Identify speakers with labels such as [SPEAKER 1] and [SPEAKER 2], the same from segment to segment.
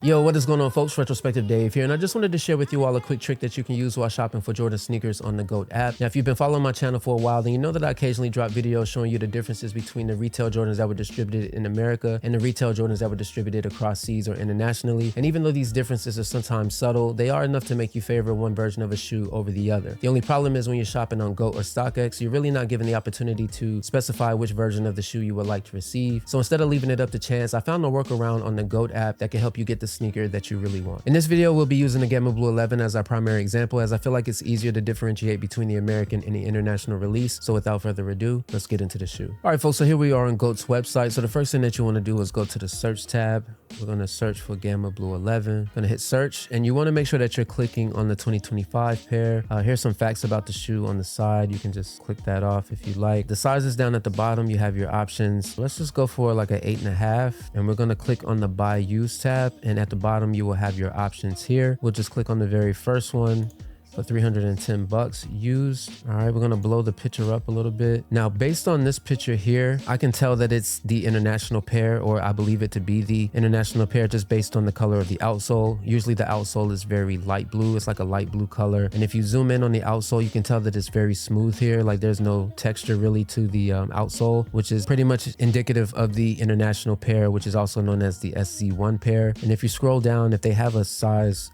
[SPEAKER 1] Yo, what is going on, folks? Retrospective Dave here, and I just wanted to share with you all a quick trick that you can use while shopping for Jordan sneakers on the GOAT app. Now, if you've been following my channel for a while, then you know that I occasionally drop videos showing you the differences between the retail Jordans that were distributed in America and the retail Jordans that were distributed across seas or internationally. And even though these differences are sometimes subtle, they are enough to make you favor one version of a shoe over the other. The only problem is when you're shopping on GOAT or StockX, you're really not given the opportunity to specify which version of the shoe you would like to receive. So instead of leaving it up to chance, I found a workaround on the GOAT app that can help you get the sneaker that you really want. In this video, we'll be using the Gamma Blue 11 as our primary example, as I feel like it's easier to differentiate between the American and the international release. So without further ado, let's get into the shoe. All right, folks, so here we are on GOAT's website. So the first thing that you want to do is go to the search tab. We're going to search for Gamma Blue 11. Going to hit search, and you want to make sure that you're clicking on the 2025 pair. Here's some facts about the shoe on the side. You can just click that off if you like. The sizes down at the bottom, you have your options. Let's just go for like an 8.5, and we're going to click on the buy used tab, and at the bottom you will have your options here. We'll just click on the very first one for 310 bucks used. All right, we're gonna blow the picture up a little bit. Now, based on this picture here, I can tell that it's the international pair, or I believe it to be the international pair just based on the color of the outsole. Usually the outsole is very light blue. It's like a light blue color. And if you zoom in on the outsole, you can tell that it's very smooth here. Like there's no texture really to the outsole, which is pretty much indicative of the international pair, which is also known as the SZ1 pair. And if you scroll down, if they have a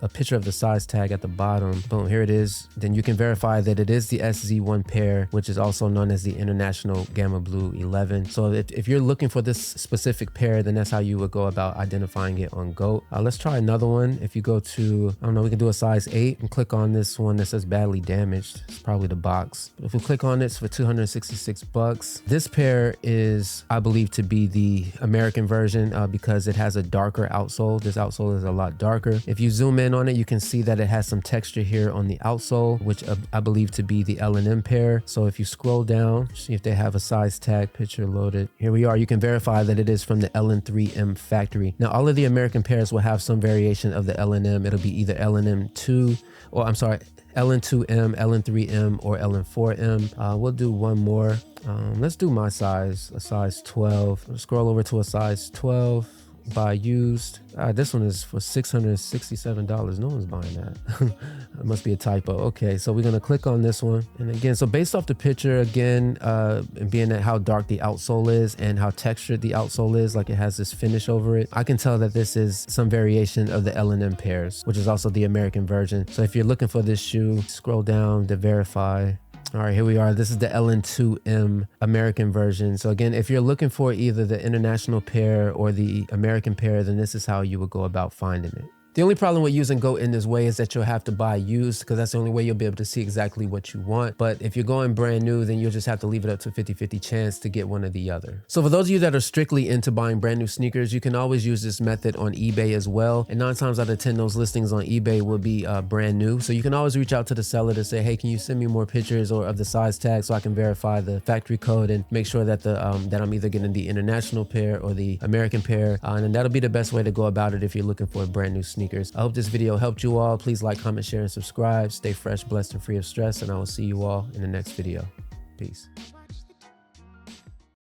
[SPEAKER 1] picture of the size tag at the bottom, boom, here it is, then you can verify that it is the SZ1 pair, which is also known as the International Gamma Blue 11. So if you're looking for this specific pair, then that's how you would go about identifying it on GOAT. Let's try another one. If you go to, I don't know, we can do a size 8 and click on this one that says badly damaged. It's probably the box. But if we click on it, it's for 266 bucks. This pair is, I believe, to be the American version because it has a darker outsole. This outsole is a lot darker. If you zoom in on it, you can see that it has some texture here on the outsole, which I believe to be the L&M pair. So if you scroll down, see if they have a size tag picture loaded. Here we are. You can verify that it is from the LN3M factory. Now, all of the American pairs will have some variation of the LNM. It'll be either LNM2, or I'm sorry, LN2M, LN3M, or LN4M. We'll do one more. Let's do my size, a size 12. I'll scroll over to a size 12. Buy used. This one is for $667. No one's buying that. It must be a typo. Okay, so we're gonna click on this one, and again, so based off the picture, again, and being at how dark the outsole is and how textured the outsole is, like it has this finish over it, I can tell that this is some variation of the L&M pairs, which is also the American version. So if you're looking for this shoe, scroll down to verify. All right, here we are. This is the LN2M American version. So again, if you're looking for either the international pair or the American pair, then this is how you would go about finding it. The only problem with using GOAT in this way is that you'll have to buy used, because that's the only way you'll be able to see exactly what you want. But if you're going brand new, then you'll just have to leave it up to 50-50 chance to get one or the other. So for those of you that are strictly into buying brand new sneakers, you can always use this method on eBay as well. And 9 times out of 10, those listings on eBay will be brand new. So you can always reach out to the seller to say, hey, can you send me more pictures or of the size tag so I can verify the factory code and make sure that that I'm either getting the international pair or the American pair. And then that'll be the best way to go about it if you're looking for brand new sneakers. I hope this video helped you all. Please like, comment, share, and subscribe. Stay fresh, blessed, and free of stress, and I will see you all in the next video. Peace.